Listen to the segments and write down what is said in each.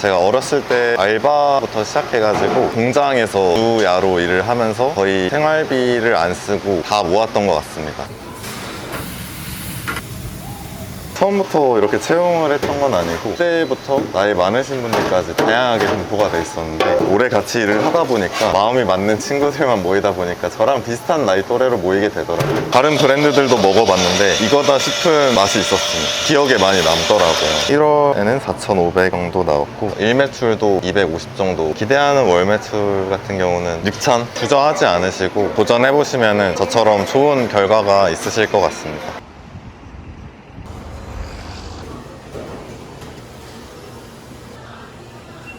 제가 어렸을 때 알바부터 시작해가지고 공장에서 주야로 일을 하면서 거의 생활비를 안 쓰고 다 모았던 것 같습니다. 처음부터 이렇게 채용을 했던 건 아니고 그때부터 나이 많으신 분들까지 다양하게 분포가 돼 있었는데 오래 같이 일을 하다 보니까 마음이 맞는 친구들만 모이다 보니까 저랑 비슷한 나이 또래로 모이게 되더라고요. 다른 브랜드들도 먹어봤는데 이거다 싶은 맛이 있었습니다. 기억에 많이 남더라고요. 1월에는 4,500 정도 나왔고 일 매출도 250 정도. 기대하는 월 매출 같은 경우는 6,000. 주저하지 않으시고 도전해보시면 저처럼 좋은 결과가 있으실 것 같습니다.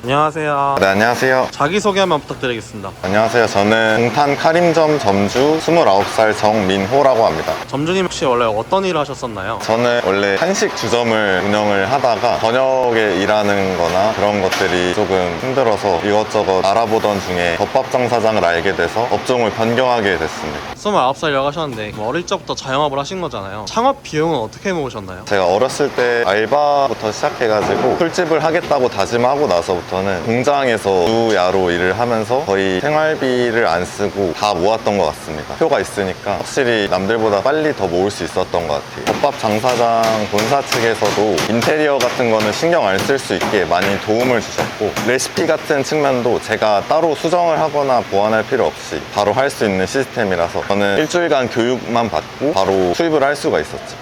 안녕하세요. 네, 안녕하세요. 자기소개 한번 부탁드리겠습니다. 안녕하세요. 저는 동탄 카림점 점주 29살 정민호라고 합니다. 점주님 혹시 원래 어떤 일을 하셨었나요? 저는 원래 한식 주점을 운영을 하다가 저녁에 일하는 거나 그런 것들이 조금 힘들어서 이것저것 알아보던 중에 덮밥장 사장을 알게 돼서 업종을 변경하게 됐습니다. 29살이라고 하셨는데 어릴 적부터 자영업을 하신 거잖아요. 창업 비용은 어떻게 모으셨나요? 제가 어렸을 때 알바부터 시작해가지고 술집을 하겠다고 다짐하고 나서부터는 공장에서 주야로 일을 하면서 거의 생활비를 안 쓰고 다 모았던 것 같습니다. 표가 있으니까 확실히 남들보다 빨리 더 모을 수 있었던 것 같아요. 덮밥 장사장 본사 측에서도 인테리어 같은 거는 신경 안 쓸 수 있게 많이 도움을 주셨고 레시피 같은 측면도 제가 따로 수정을 하거나 보완할 필요 없이 바로 할 수 있는 시스템이라서 저는 일주일간 교육만 받고 바로 수입을 할 수가 있었죠.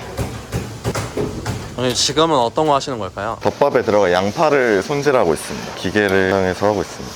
지금은 어떤 거 하시는 걸까요? 덮밥에 들어가 양파를 손질하고 있습니다. 기계를 사용해서 하고 있습니다.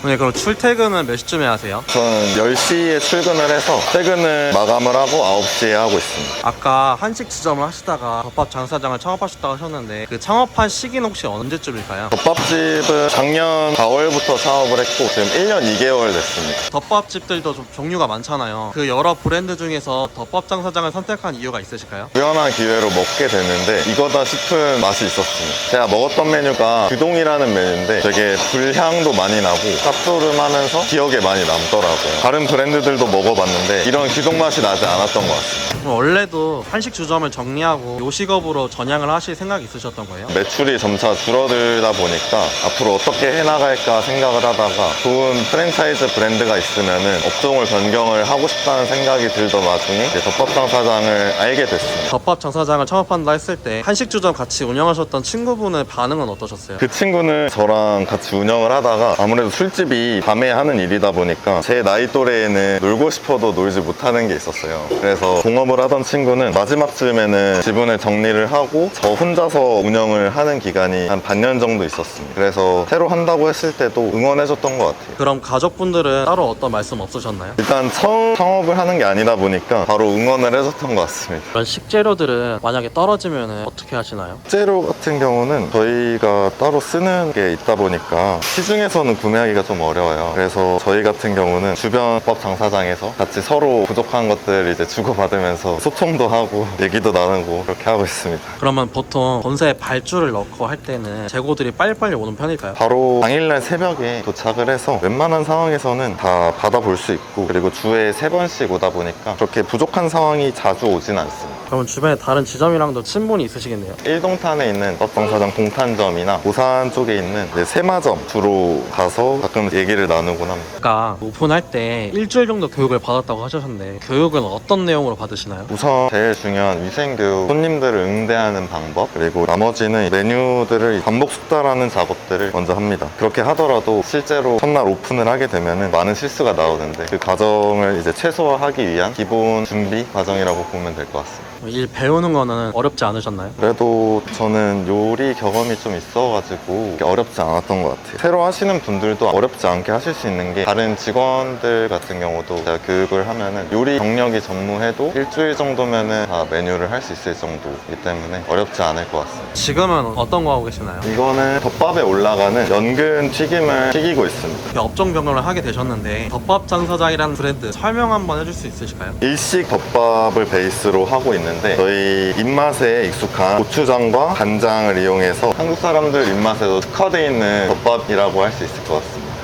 네, 그럼 출퇴근은 몇 시쯤에 하세요? 저는 10시에 출근을 해서 퇴근을 마감을 하고 9시에 하고 있습니다. 아까 한식 지점을 하시다가 덮밥 장사장을 창업하셨다고 하셨는데 그 창업한 시기는 혹시 언제쯤일까요? 덮밥집은 작년 4월부터 창업을 했고 지금 1년 2개월 됐습니다. 덮밥집들도 좀 종류가 많잖아요. 그 여러 브랜드 중에서 덮밥 장사장을 선택한 이유가 있으실까요? 우연한 기회로 먹게 됐는데 이거다 싶은 맛이 있었습니다. 제가 먹었던 메뉴가 규동이라는 메뉴인데 되게 불향도 많이 나고 짭조름하면서 기억에 많이 남더라고요. 다른 브랜드들도 먹어봤는데 이런 규동 맛이 나지 않았던 것 같습니다. 그럼 원래도 한식 주점을 정리하고 요식업으로 전향을 하실 생각이 있으셨던 거예요? 매출이 점차 줄어들다 보니까 앞으로 어떻게 해나갈까 생각을 하다가 좋은 프랜차이즈 브랜드가 있으면은 업종을 변경을 하고 싶다는 생각이 들던 와중에 이제 덮밥장 사장을 알게 됐습니다. 덮밥 장사장을 창업한다 했을 때 한식 주점 같이 운영하셨던 친구분의 반응은 어떠셨어요? 그 친구는 저랑 같이 운영을 하다가 아무래도 술집이 밤에 하는 일이다 보니까 제 나이 또래에는 놀고 싶어도 놀지 못하는 게 있었어요. 그래서 동업을 하던 친구는 마지막쯤에는 지분을 정리를 하고 저 혼자서 운영을 하는 기간이 한 반년 정도 있었습니다. 그래서 새로 한다고 했을 때도 응원해줬던 것 같아요. 그럼 가족분들은 따로 어떤 말씀 없으셨나요? 일단 처음 창업을 하는 게 아니다 보니까 바로 응원을 해줬던 것 같습니다. 그런 식재료들은 만약에 떨어지면 어떻게 하시나요? 식재료 같은 경우는 저희가 따로 쓰는 게 있다 보니까 시중에서는 구매하기가 좀 어려워요. 그래서 저희 같은 경우는 주변 덮밥 장사장에서 같이 서로 부족한 것들 이제 주고받으면서 소통도 하고 얘기도 나누고 그렇게 하고 있습니다. 그러면 보통 본사에 발주를 넣고 할 때는 재고들이 빨리빨리 오는 편일까요? 바로 당일날 새벽에 도착을 해서 웬만한 상황에서는 다 받아볼 수 있고 그리고 주에 3번씩 오다 보니까 그렇게 부족한 상황이 자주 오진 않습니다. 그러면 주변에 다른 지점이랑도 친분이 있으시겠네요. 1동탄에 있는 덮밥장사장 동탄점이나 부산 쪽에 있는 이제 세마점 주로 가서 가끔 얘기를 나누곤 합니다. 아까 오픈할 때 일주일 정도 교육을 받았다고 하셨는데 교육은 어떤 내용으로 받으시나요? 우선 제일 중요한 위생교육, 손님들을 응대하는 방법, 그리고 나머지는 메뉴들을 반복 숙달하는 작업들을 먼저 합니다. 그렇게 하더라도 실제로 첫날 오픈을 하게 되면 많은 실수가 나오는데 그 과정을 이제 최소화하기 위한 기본 준비 과정이라고 보면 될 것 같습니다. 일 배우는 거는 어렵지 않으셨나요? 그래도 저는 요리 경험이 좀 있어가지고 어렵지 않았던 것 같아요. 새로 하시는 분들도 어렵지 않게 하실 수 있는 게 다른 직원들 같은 경우도 제가 교육을 하면은 요리 경력이 전무해도 일주일 정도면은 다 메뉴를 할 수 있을 정도이기 때문에 어렵지 않을 것 같습니다. 지금은 어떤 거 하고 계시나요? 이거는 덮밥에 올라가는 연근 튀김을 튀기고 있습니다. 업종 변경을 하게 되셨는데 덮밥 장사장이라는 브랜드 설명 한번 해줄 수 있으실까요? 일식 덮밥을 베이스로 하고 있는데 저희 입맛에 익숙한 고추장과 간장을 이용해서 한국 사람들 입맛에도 특화되어 있는 덮밥이라고 할 수 있을 것 같습니다.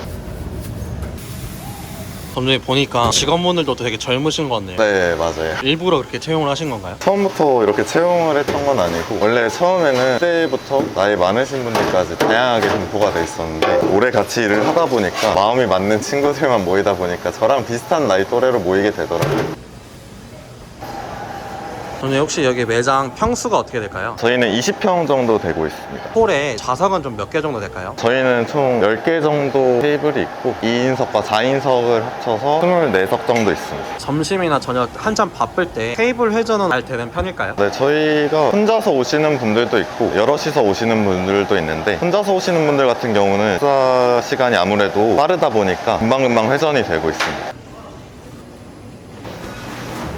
점주님 보니까 직원분들도 되게 젊으신 것 같네요. 네, 맞아요. 일부러 그렇게 채용을 하신 건가요? 처음부터 이렇게 채용을 했던 건 아니고 원래 처음에는 그때부터 나이 많으신 분들까지 다양하게 분포가 돼 있었는데 오래 같이 일을 하다 보니까 마음이 맞는 친구들만 모이다 보니까 저랑 비슷한 나이 또래로 모이게 되더라고요. 점주님 혹시 여기 매장 평수가 어떻게 될까요? 저희는 20평 정도 되고 있습니다. 홀에 좌석은 좀 몇 개 정도 될까요? 저희는 총 10개 정도 테이블이 있고 2인석과 4인석을 합쳐서 24석 정도 있습니다. 점심이나 저녁 한참 바쁠 때 테이블 회전은 잘 되는 편일까요? 네, 저희가 혼자서 오시는 분들도 있고 여럿이서 오시는 분들도 있는데 혼자서 오시는 분들 같은 경우는 식사 시간이 아무래도 빠르다 보니까 금방금방 회전이 되고 있습니다.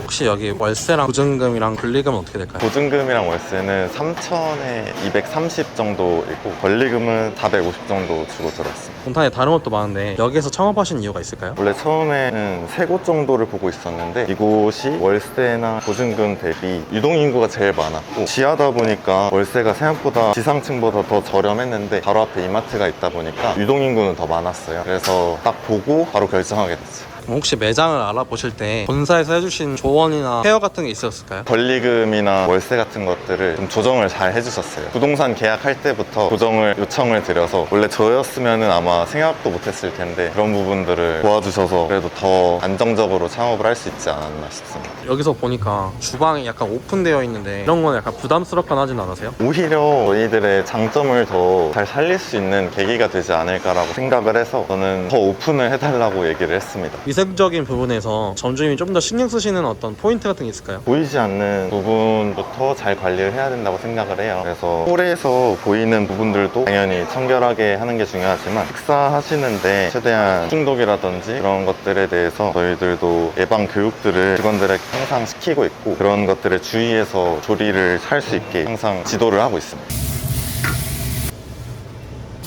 혹시 여기 월세랑 보증금이랑 권리금은 어떻게 될까요? 보증금이랑 월세는 3천에 230 정도 있고 권리금은 450 정도 주고 들어왔습니다. 본탄에 다른 것도 많은데 여기에서 창업하신 이유가 있을까요? 원래 처음에는 3곳 정도를 보고 있었는데 이곳이 월세나 보증금 대비 유동인구가 제일 많았고 지하다 보니까 월세가 생각보다 지상층보다 더 저렴했는데 바로 앞에 이마트가 있다 보니까 유동인구는 더 많았어요. 그래서 딱 보고 바로 결정하게 됐어요. 그럼 혹시 매장을 알아보실 때 본사에서 해주신 조언이나 페어 같은 게 있었을까요? 권리금이나 월세 같은 것들을 좀 조정을 잘 해주셨어요. 부동산 계약할 때부터 조정을 요청을 드려서 원래 저였으면 아마 생각도 못했을 텐데 그런 부분들을 도와주셔서 그래도 더 안정적으로 창업을 할 수 있지 않았나 싶습니다. 여기서 보니까 주방이 약간 오픈되어 있는데 이런 건 약간 부담스럽거나 하진 않으세요? 오히려 저희들의 장점을 더 잘 살릴 수 있는 계기가 되지 않을까라고 생각을 해서 저는 더 오픈을 해달라고 얘기를 했습니다. 위생적인 부분에서 점주님이 좀 더 신경 쓰시는 어떤 포인트 같은 게 있을까요? 보이지 않는 부분부터 잘 관리를 해야 된다고 생각을 해요. 그래서 홀에서 보이는 부분들도 당연히 청결하게 하는 게 중요하지만 식사하시는데 최대한 중독이라든지 그런 것들에 대해서 저희들도 예방 교육들을 직원들에게 항상 시키고 있고 그런 것들에 주의해서 조리를 할 수 있게 항상 지도를 하고 있습니다.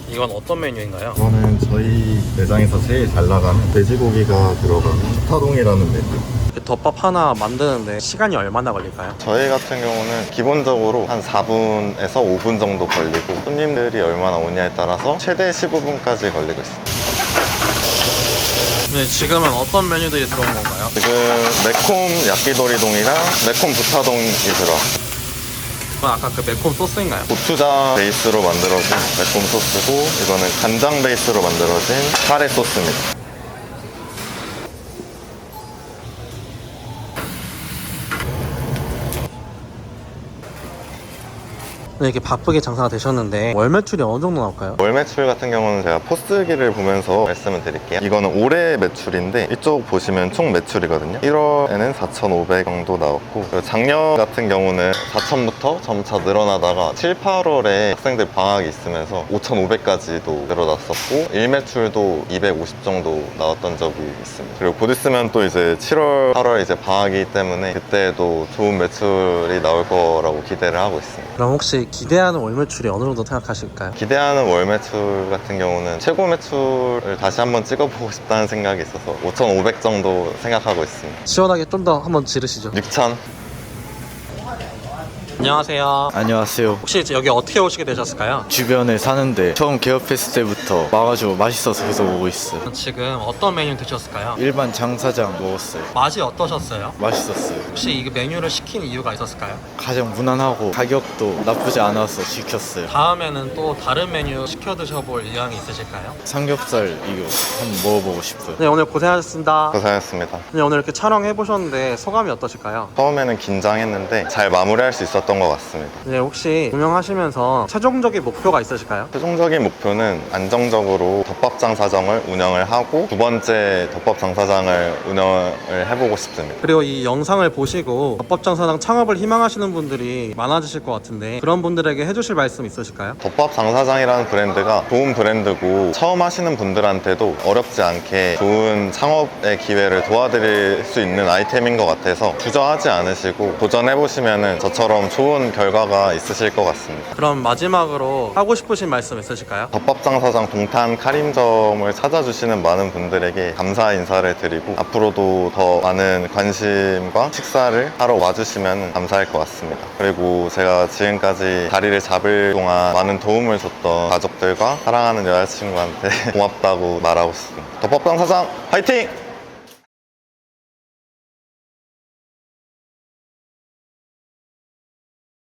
이건 어떤 메뉴인가요? 이거는 저희 매장에서 제일 잘 나가는 돼지고기가 들어간 타동이라는 메뉴. 덮밥 하나 만드는데 시간이 얼마나 걸릴까요? 저희 같은 경우는 기본적으로 한 4분에서 5분 정도 걸리고 손님들이 얼마나 오냐에 따라서 최대 15분까지 걸리고 있습니다. 네, 지금은 어떤 메뉴들이 들어온 건가요? 지금 매콤 야끼도리동이랑 매콤 부타동이 들어왔습니다. 이건 아까 그 매콤 소스인가요? 고추장 베이스로 만들어진 매콤 소스고 이거는 간장 베이스로 만들어진 카레 소스입니다. 네, 이렇게 바쁘게 장사가 되셨는데 월 매출이 어느 정도 나올까요? 월 매출 같은 경우는 제가 포스기를 보면서 말씀을 드릴게요. 이거는 올해 매출인데 이쪽 보시면 총 매출이거든요. 1월에는 4,500 정도 나왔고 작년 같은 경우는 4,000부터 점차 늘어나다가 7, 8월에 학생들 방학이 있으면서 5,500까지도 늘어났었고 일 매출도 250 정도 나왔던 적이 있습니다. 그리고 곧 있으면 또 이제 7월, 8월 이제 방학이기 때문에 그때도 좋은 매출이 나올 거라고 기대를 하고 있습니다. 그럼 혹시 기대하는 월 매출이 어느 정도 생각하실까요? 기대하는 월 매출 같은 경우는 최고 매출을 다시 한번 찍어보고 싶다는 생각이 있어서 5,500 정도 생각하고 있습니다. 시원하게 좀 더 한번 지르시죠. 6,000. 안녕하세요. 안녕하세요. 혹시 여기 어떻게 오시게 되셨을까요? 주변에 사는데 처음 개업했을 때부터 와가지고 맛있어서 계속 오고 있어요. 지금 어떤 메뉴 드셨을까요? 일반 장사장 먹었어요. 맛이 어떠셨어요? 맛있었어요. 혹시 이 메뉴를 시킨 이유가 있었을까요? 가장 무난하고 가격도 나쁘지 않아서 시켰어요. 다음에는 또 다른 메뉴 시켜 드셔볼 의향이 있으실까요? 삼겹살 이거 한번 먹어보고 싶어요. 네, 오늘 고생하셨습니다. 고생하셨습니다. 네, 오늘 이렇게 촬영해 보셨는데 소감이 어떠실까요? 처음에는 긴장했는데 잘 마무리할 수 있었던 것 같습니다. 네, 혹시 운영하시면서 최종적인 목표가 있으실까요? 최종적인 목표는 안정적으로 덮밥 장사장을 운영을 하고 두 번째 덮밥 장사장을 운영을 해보고 싶습니다. 그리고 이 영상을 보시고 덮밥장사장 창업을 희망하시는 분들이 많아지실 것 같은데 그런 분들에게 해주실 말씀 있으실까요? 덮밥 장사장이라는 브랜드가 좋은 브랜드고 처음 하시는 분들한테도 어렵지 않게 좋은 창업의 기회를 도와드릴 수 있는 아이템인 것 같아서 주저하지 않으시고 도전해보시면 저처럼 좋은 결과가 있으실 것 같습니다. 그럼 마지막으로 하고 싶으신 말씀 있으실까요? 덮밥 장사장 동탄 카림점을 찾아주시는 많은 분들에게 감사 인사를 드리고 앞으로도 더 많은 관심과 식사를 하러 와주시면 감사할 것 같습니다. 그리고 제가 지금까지 자리를 잡을 동안 많은 도움을 줬던 가족들과 사랑하는 여자친구한테 고맙다고 말하고 싶습니다. 덮밥 장사장 화이팅!